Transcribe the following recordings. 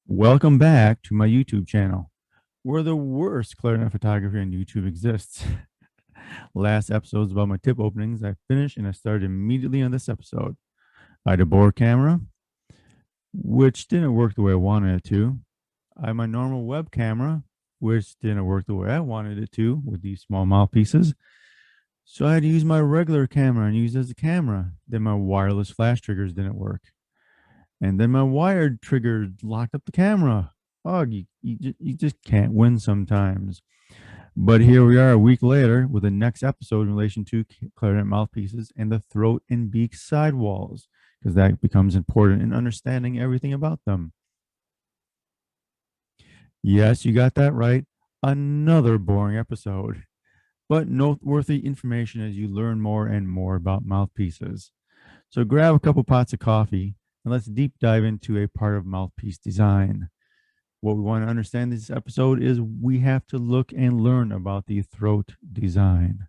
Welcome back to my YouTube channel, where the worst clarinet photography on YouTube exists. Last episode was about my tip openings. I finished and I started immediately on this episode. I had a bore camera, which didn't work the way I wanted it to. I had my normal web camera, which didn't work the way I wanted it to with these small mouthpieces. So I had to use my regular camera and use it as a camera. Then my wireless flash triggers didn't work. And then my wired trigger locked up the camera. Oh, you just can't win sometimes. But here we are a week later with the next episode in relation to clarinet mouthpieces and the throat and beak sidewalls, because that becomes important in understanding everything about them. Yes, you got that right. Another boring episode, but noteworthy information as you learn more and more about mouthpieces. So grab a couple pots of coffee and let's deep dive into a part of mouthpiece design. What we want to understand this episode is we have to look and learn about the throat design.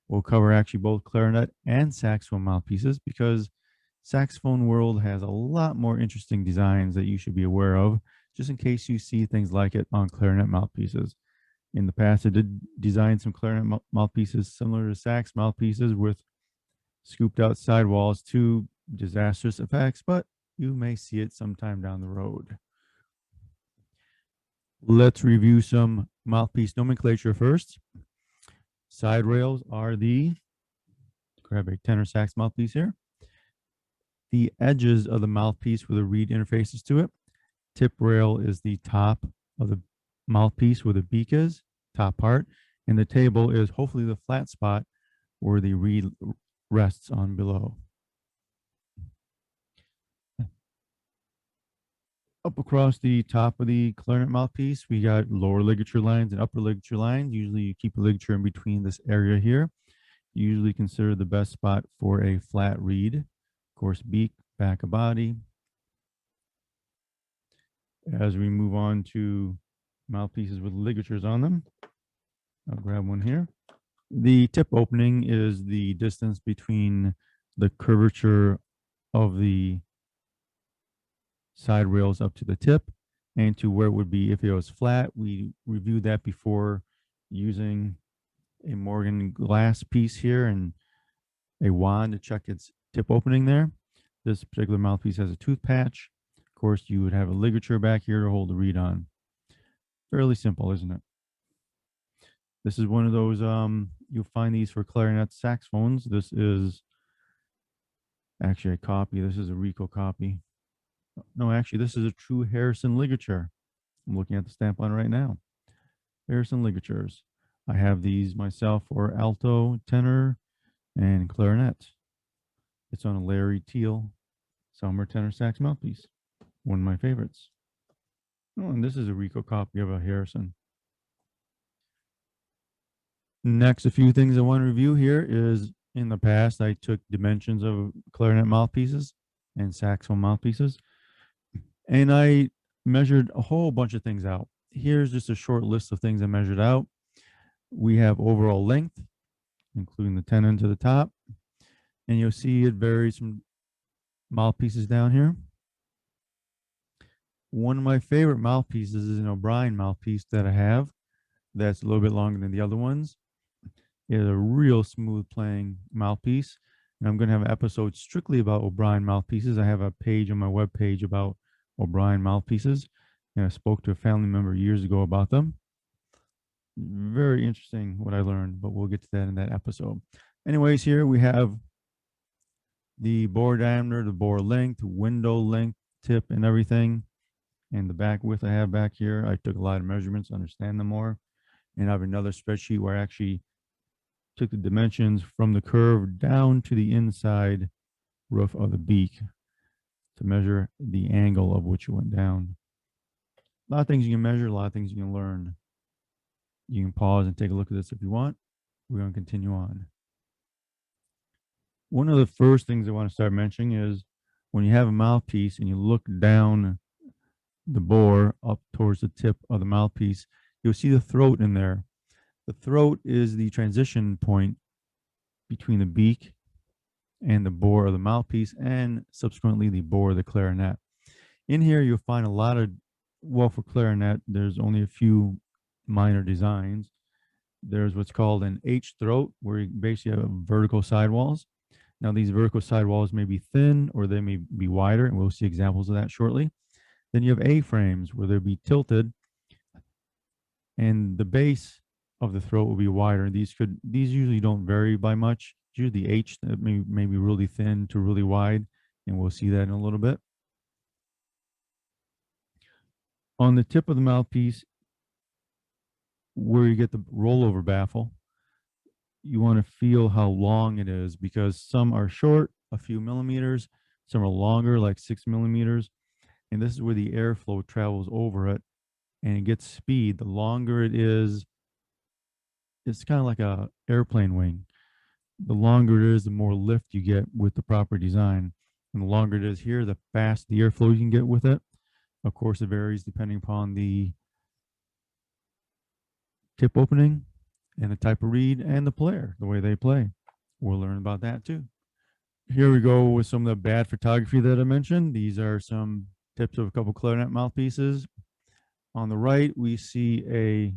We'll cover actually both clarinet and saxophone mouthpieces because saxophone world has a lot more interesting designs that you should be aware of, just in case you see things like it on clarinet mouthpieces. In the past, I did design some clarinet mouthpieces similar to sax mouthpieces with scooped out sidewalls to disastrous effects, but you may see it sometime down the road. Let's review some mouthpiece nomenclature first. Side rails are grab a tenor sax mouthpiece here, the edges of the mouthpiece with the reed interfaces to it. Tip rail is the top of the mouthpiece where the beak is, top part, and the table is hopefully the flat spot where the reed rests on below. Up across the top of the clarinet mouthpiece, we got lower ligature lines and upper ligature lines. Usually you keep a ligature in between this area here. Usually considered the best spot for a flat reed. Of course, beak, back of body. As we move on to mouthpieces with ligatures on them, I'll grab one here. The tip opening is the distance between the curvature of the side rails up to the tip and to where it would be if it was flat. We reviewed that before using a Morgan glass piece here and a wand to check its tip opening there. This particular mouthpiece has a tooth patch. Of course, you would have a ligature back here to hold the reed on. Fairly simple, isn't it? This is one of those, you'll find these for clarinet saxophones. This is actually a copy. This is a Rico copy. No, actually, this is a true Harrison ligature. I'm looking at the stamp on it right now. Harrison ligatures. I have these myself for alto, tenor, and clarinet. It's on a Larry Teal summer tenor sax mouthpiece. One of my favorites. Oh, and this is a Rico copy of a Harrison. Next, a few things I want to review here is in the past, I took dimensions of clarinet mouthpieces and saxophone mouthpieces, and I measured a whole bunch of things out. Here's just a short list of things I measured out. We have overall length, including the tenon to the top, and you'll see it varies from mouthpieces down here. One of my favorite mouthpieces is an O'Brien mouthpiece that I have that's a little bit longer than the other ones. It is a real smooth playing mouthpiece, and I'm going to have an episode strictly about O'Brien mouthpieces. I have a page on my webpage about O'Brien mouthpieces, and I spoke to a family member years ago about them. Very interesting what I learned, but we'll get to that in that episode. Anyways, here we have the bore diameter, the bore length, window length, tip, and everything. And the back width I have back here, I took a lot of measurements to understand them more. And I have another spreadsheet where I actually took the dimensions from the curve down to the inside roof of the beak to measure the angle of which it went down. A lot of things you can measure, a lot of things you can learn. You can pause and take a look at this if you want. We're going to continue on. One of the first things I want to start mentioning is when you have a mouthpiece and you look down the bore up towards the tip of the mouthpiece, you'll see the throat in there. The throat is the transition point between the beak and the bore of the mouthpiece and subsequently the bore of the clarinet. In here, you'll find a lot of Well, for clarinet, there's only a few minor designs. There's what's called an H throat, where you basically have vertical sidewalls. Now, these vertical sidewalls may be thin or they may be wider, and we'll see examples of that shortly. Then you have A frames, where they'll be tilted, and the base of the throat will be wider. These usually don't vary by much. It's usually the H that may be really thin to really wide, and we'll see that in a little bit. On the tip of the mouthpiece, where you get the rollover baffle, you want to feel how long it is, because some are short, a few millimeters, some are longer, like 6 millimeters. And this is where the airflow travels over it and it gets speed. The longer it is, it's kind of like a airplane wing. The longer it is, the more lift you get with the proper design. And the longer it is here, the faster the airflow you can get with it. Of course, it varies depending upon the tip opening and the type of reed and the player, the way they play. We'll learn about that too. Here we go with some of the bad photography that I mentioned. These are some tips of a couple clarinet mouthpieces. On the right, we see a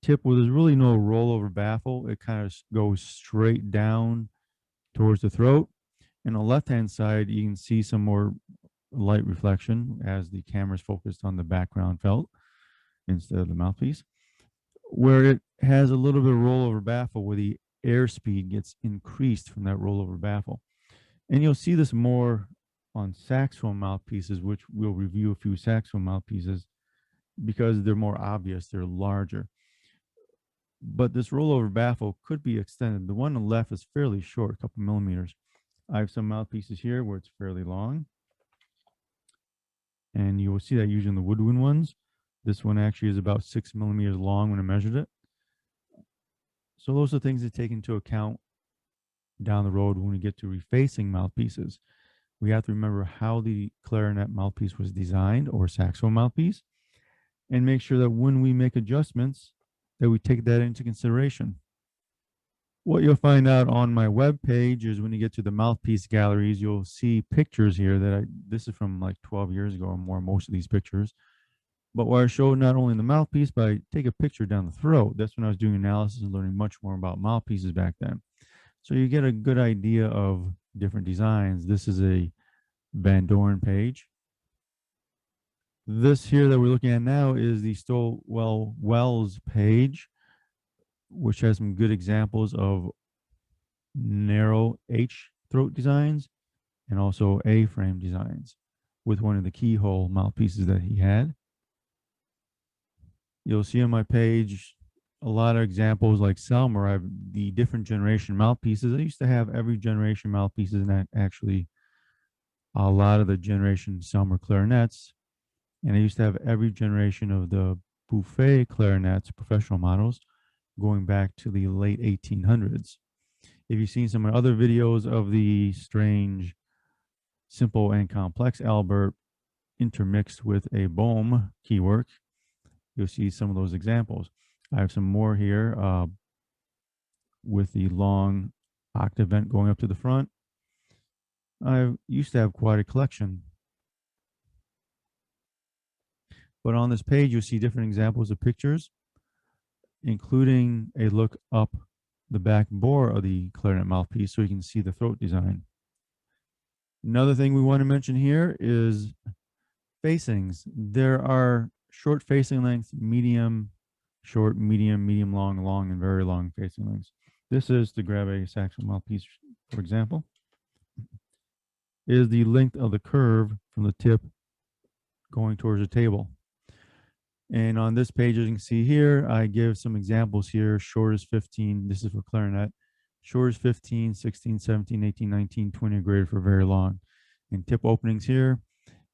tip where there's really no rollover baffle. It kind of goes straight down towards the throat. And on the left-hand side, you can see some more light reflection as the camera is focused on the background felt instead of the mouthpiece, where it has a little bit of rollover baffle where the airspeed gets increased from that rollover baffle. And you'll see this more on saxophone mouthpieces, which we'll review a few saxophone mouthpieces because they're more obvious, they're larger. But this rollover baffle could be extended. The one on the left is fairly short, a couple millimeters. I have some mouthpieces here where it's fairly long. And you will see that usually in the woodwind ones. This one actually is about 6 millimeters long when I measured it. So those are things to take into account down the road when we get to refacing mouthpieces. We have to remember how the clarinet mouthpiece was designed, or saxophone mouthpiece, and make sure that when we make adjustments, that we take that into consideration. What you'll find out on my web page is when you get to the mouthpiece galleries, you'll see pictures here that this is from like 12 years ago or more, most of these pictures. But where I show not only the mouthpiece, but I take a picture down the throat. That's when I was doing analysis and learning much more about mouthpieces back then. So you get a good idea of different designs. This is a Van Doren page. This here that we're looking at now is the Stowell Wells page, which has some good examples of narrow H throat designs and also A-frame designs with one of the keyhole mouthpieces that he had. You'll see on my page a lot of examples like Selmer. I have the different generation mouthpieces. I used to have every generation mouthpieces, and actually a lot of the generation Selmer clarinets. And I used to have every generation of the Buffet clarinets, professional models, going back to the late 1800s. If you've seen some of my other videos of the strange, simple, and complex Albert intermixed with a Bohm keywork, you'll see some of those examples. I have some more here with the long octave vent going up to the front. I used to have quite a collection. But on this page, you'll see different examples of pictures, including a look up the back bore of the clarinet mouthpiece so you can see the throat design. Another thing we want to mention here is facings. There are short facing lengths, medium, short, medium long, long, and very long facing lengths. This is, to grab a saxophone mouthpiece, for example, is the length of the curve from the tip going towards the table. And on this page, as you can see here, I give some examples here. Short is 15. This is for clarinet. Short is 15, 16, 17, 18, 19, 20 or greater for very long. And tip openings here,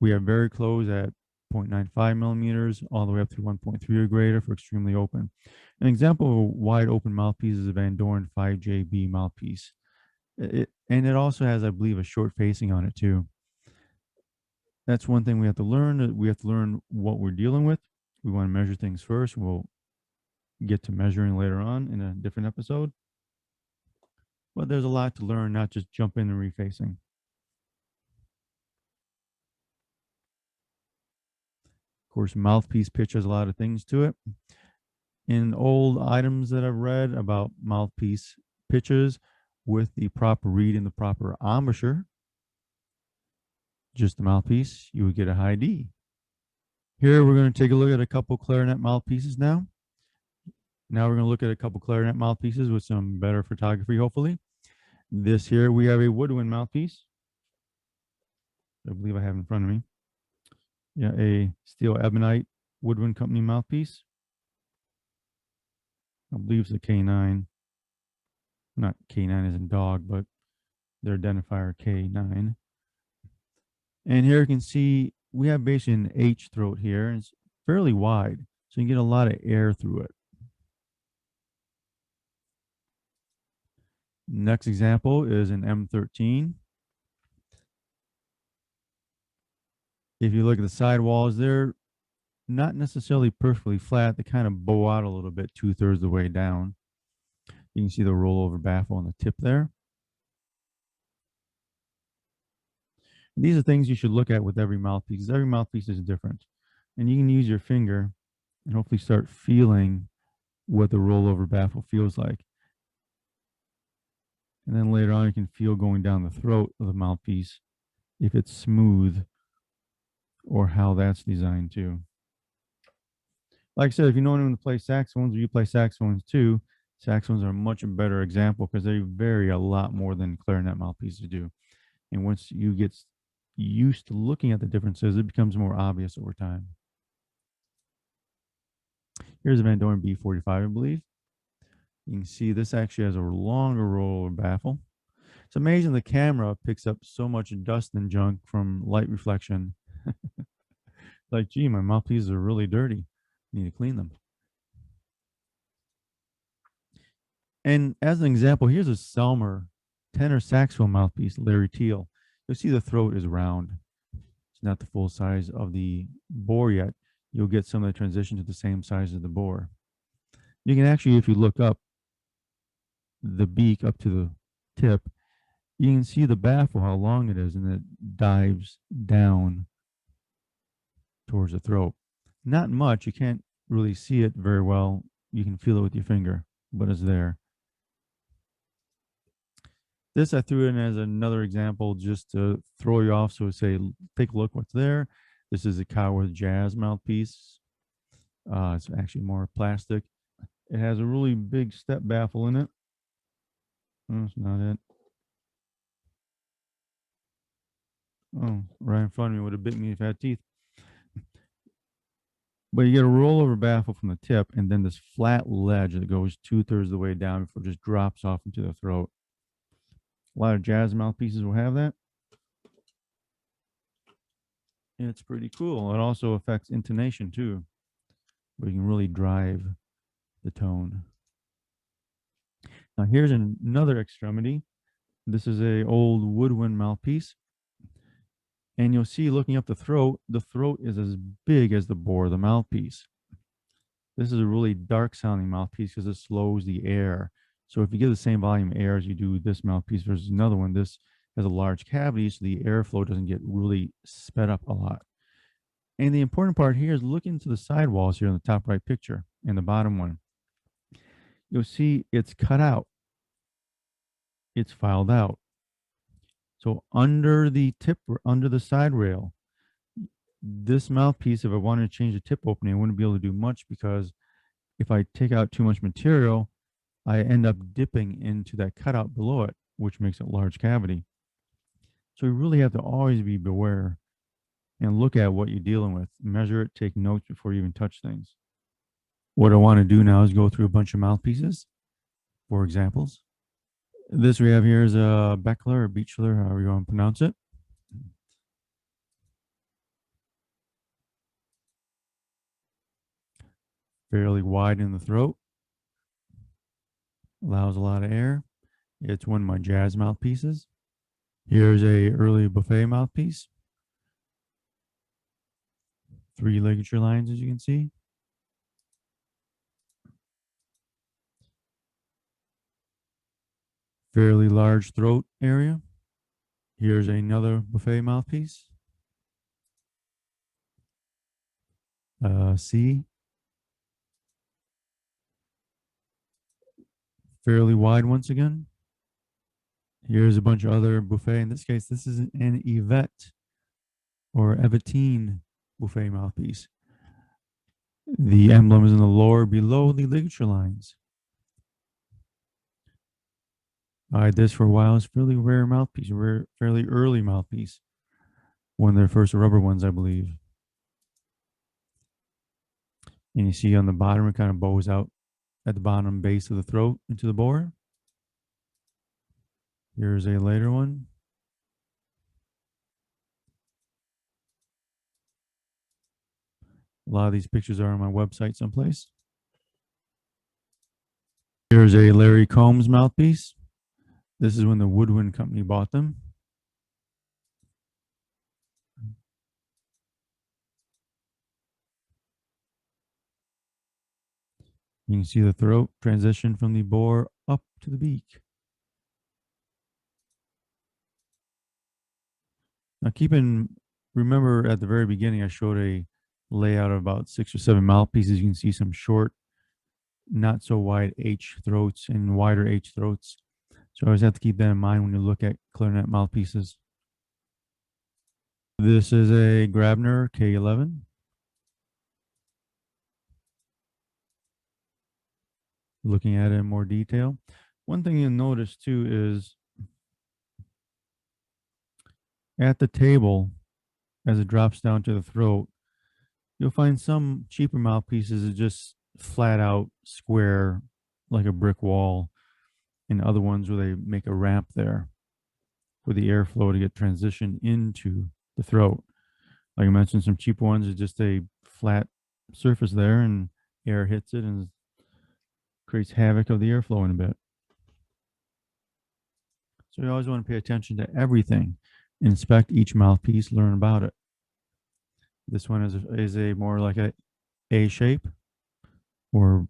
we have very close at 0.95 millimeters all the way up to 1.3 or greater for extremely open. An example of a wide open mouthpiece is a Van Doren 5JB mouthpiece. And it also has, I believe, a short facing on it too. That's one thing we have to learn. We have to learn what we're dealing with. We want to measure things first. We'll get to measuring later on in a different episode. But there's a lot to learn, not just jump in and refacing. course, mouthpiece pitch has a lot of things to it. In old items that I've read about mouthpiece pitches with the proper reed and the proper embouchure, just the mouthpiece, you would get a high D. Here we're going to take a look at a couple clarinet mouthpieces now. Now we're going to look at a couple clarinet mouthpieces with some better photography, hopefully. This here, we have a woodwind mouthpiece. I believe I have in front of me. Yeah, a steel ebonite woodwind company mouthpiece. I believe it's a K9. Not K9 as in dog, but their identifier K9. And here you can see we have basically an H throat here, and it's fairly wide, so you can get a lot of air through it. Next example is an M13. If you look at the sidewalls, they're not necessarily perfectly flat. They kind of bow out a little bit 2/3 of the way down. You can see the rollover baffle on the tip there. These are things you should look at with every mouthpiece. Every mouthpiece is different. And you can use your finger and hopefully start feeling what the rollover baffle feels like. And then later on, you can feel going down the throat of the mouthpiece if it's smooth or how that's designed too. Like I said, if you know anyone to play saxophones or you play saxophones too, saxophones are a much better example because they vary a lot more than clarinet mouthpieces do. And once you get used to looking at the differences, it becomes more obvious over time. Here's a Van Doren B45, I believe. You can see this actually has a longer rollover baffle. It's amazing the camera picks up so much dust and junk from light reflection. Like, gee, my mouthpieces are really dirty. I need to clean them. And as an example, here's a Selmer tenor saxophone mouthpiece, Larry Teal. You'll see the throat is round. It's not the full size of the bore yet. You'll get some of the transition to the same size as the bore. You can actually, if you look up the beak up to the tip, you can see the baffle, how long it is, and it dives down towards the throat. Not much. You can't really see it very well. You can feel it with your finger, but it's there. This I threw in as another example just to throw you off. So say, take a look what's there. This is a Cowworth Jazz mouthpiece. It's actually more plastic. It has a really big step baffle in it. That's not it. Oh, right in front of me would have bit me if I had teeth. But you get a rollover baffle from the tip and then this flat ledge that goes 2/3 of the way down before it just drops off into the throat. A lot of jazz mouthpieces will have that. It's pretty cool. It also affects intonation too, but you can really drive the tone. Now here's another extremity. This is a old woodwind mouthpiece. And you'll see looking up the throat is as big as the bore of the mouthpiece. This is a really dark sounding mouthpiece because it slows the air. So if you give the same volume of air as you do this mouthpiece versus another one, this has a large cavity, so the airflow doesn't get really sped up a lot. And the important part here is look into the sidewalls here in the top right picture and the bottom one. You'll see it's cut out. It's filed out. So under the tip, under the side rail, this mouthpiece, if I wanted to change the tip opening, I wouldn't be able to do much because if I take out too much material, I end up dipping into that cutout below it, which makes it large cavity. So you really have to always be beware and look at what you're dealing with. Measure it, take notes before you even touch things. What I want to do now is go through a bunch of mouthpieces for examples. This we have here is a Beckler or Beechler, however you want to pronounce it. Fairly wide in the throat. Allows a lot of air. It's one of my jazz mouthpieces. Here's a early buffet mouthpiece. 3 ligature lines, as you can see. Fairly large throat area. Here's another buffet mouthpiece. C, fairly wide once again. Here's a bunch of other buffet. In this case, this is an Yvette or Evetine buffet mouthpiece. The emblem is in the lower below the ligature lines. I had this for a while. It's fairly rare mouthpiece, fairly early mouthpiece. One of their first rubber ones, I believe. And you see on the bottom, it kind of bows out at the bottom base of the throat into the bore. Here's a later one. A lot of these pictures are on my website someplace. Here's a Larry Combs mouthpiece. This is when the Woodwind Company bought them. You can see the throat transition from the bore up to the beak. Now remember at the very beginning, I showed a layout of about 6 or 7 mouthpieces. You can see some short, not so wide H throats and wider H throats. So I always have to keep that in mind when you look at clarinet mouthpieces. This is a Grabner K11. Looking at it in more detail. One thing you'll notice too is at the table, as it drops down to the throat, you'll find some cheaper mouthpieces that just flat out square like a brick wall, and other ones where they make a ramp there for the airflow to get transitioned into the throat. Like I mentioned, some cheaper ones is just a flat surface there, and air hits it and creates havoc of the airflow in a bit. So you always want to pay attention to everything. Inspect each mouthpiece, learn about it. This one is a more like A shape, or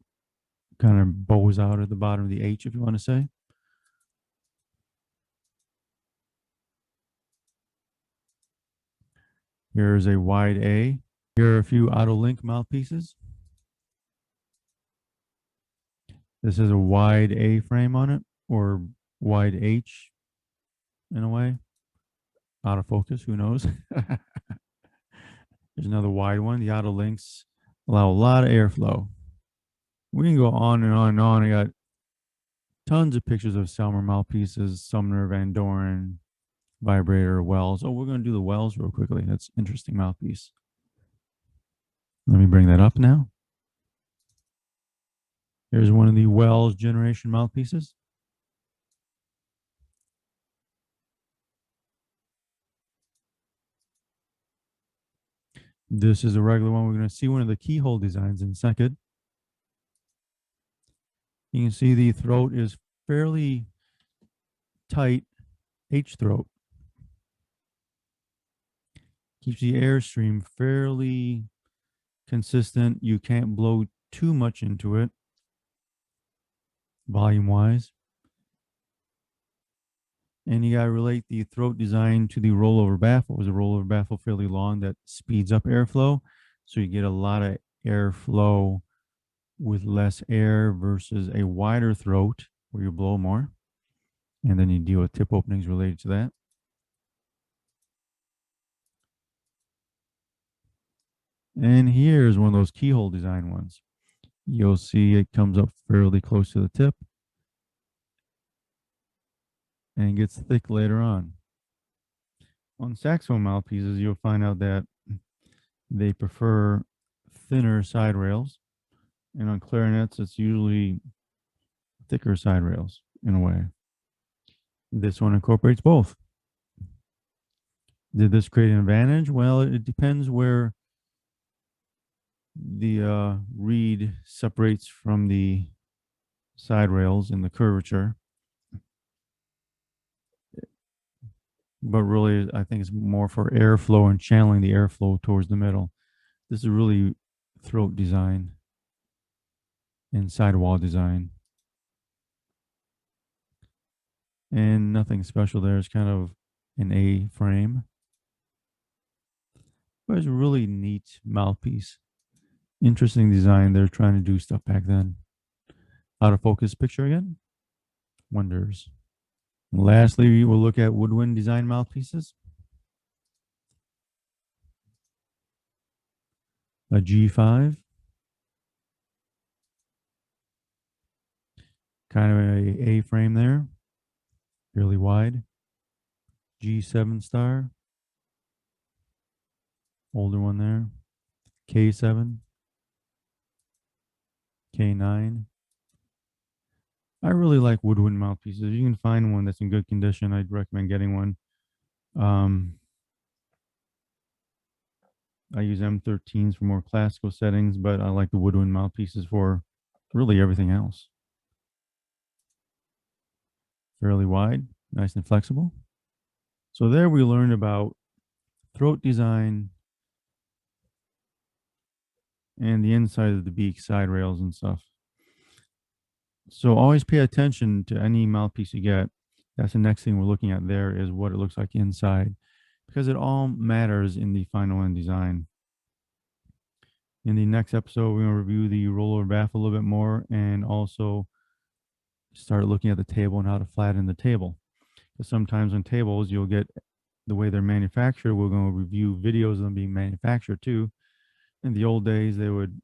kind of bows out at the bottom of the H, if you want to say. Here's a wide A. Here are a few auto link mouthpieces. This is a wide A frame on it, or wide H in a way. Out of focus, who knows? There's another wide one. The auto links allow a lot of airflow. We can go on and on and on. I got tons of pictures of Selmer mouthpieces, Sumner, Van Doren, Vibrator, Wells. Oh, we're going to do the Wells real quickly. That's an interesting mouthpiece. Let me bring that up now. Here's one of the Wells generation mouthpieces. This is a regular one. We're going to see one of the keyhole designs in a second. You can see the throat is fairly tight H throat. Keeps the airstream fairly consistent. You can't blow too much into it, volume wise. And you got to relate the throat design to the rollover baffle. Is a rollover baffle fairly long that speeds up airflow? So you get a lot of airflow with less air versus a wider throat where you blow more. And then you deal with tip openings related to that. And here's one of those keyhole design ones. You'll see it comes up fairly close to the tip and gets thick later on. On saxophone mouthpieces, you'll find out that they prefer thinner side rails. And on clarinets, it's usually thicker side rails in a way. This one incorporates both. Did this create an advantage? Well, it depends where the reed separates from the side rails in the curvature. But really, I think it's more for airflow and channeling the airflow towards the middle. This is really throat design and sidewall design. And nothing special there. It's kind of an A frame. But it's a really neat mouthpiece. Interesting design. They're trying to do stuff back then. Out of focus picture again. Wonders. And lastly, we'll look at woodwind design mouthpieces. A G5. Kind of a A-frame there. Fairly wide. G7 star. Older one there. K7. K9. I really like woodwind mouthpieces. If you can find one that's in good condition, I'd recommend getting one. I use M13s for more classical settings, but I like the woodwind mouthpieces for really everything else. Fairly wide, nice and flexible. So there we learned about throat design and the inside of the beak, side rails and stuff. So always pay attention to any mouthpiece you get. That's the next thing we're looking at there is what it looks like inside, because it all matters in the final end design. In the next episode, we're going to review the rollover baffle a little bit more and also start looking at the table and how to flatten the table. Because sometimes on tables, you'll get the way they're manufactured. We're going to review videos of them being manufactured too. In the old days, they would,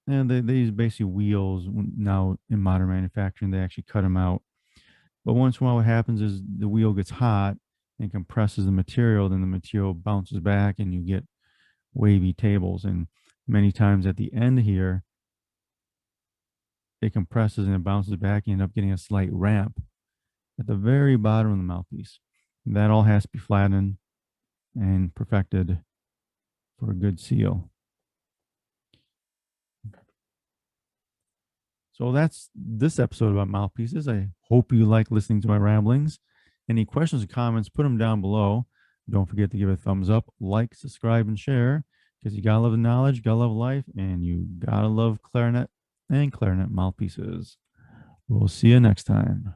and they use basically wheels. Now in modern manufacturing, they actually cut them out. But once in a while, what happens is the wheel gets hot and compresses the material, then the material bounces back and you get wavy tables. And many times at the end here, it compresses and it bounces back. You end up getting a slight ramp at the very bottom of the mouthpiece. And that all has to be flattened and perfected for a good seal. So that's this episode about mouthpieces. I hope you like listening to my ramblings. Any questions or comments, put them down below. Don't forget to give it a thumbs up, like, subscribe, and share, because you gotta love the knowledge, gotta love life, and you gotta love clarinet and clarinet mouthpieces. We'll see you next time.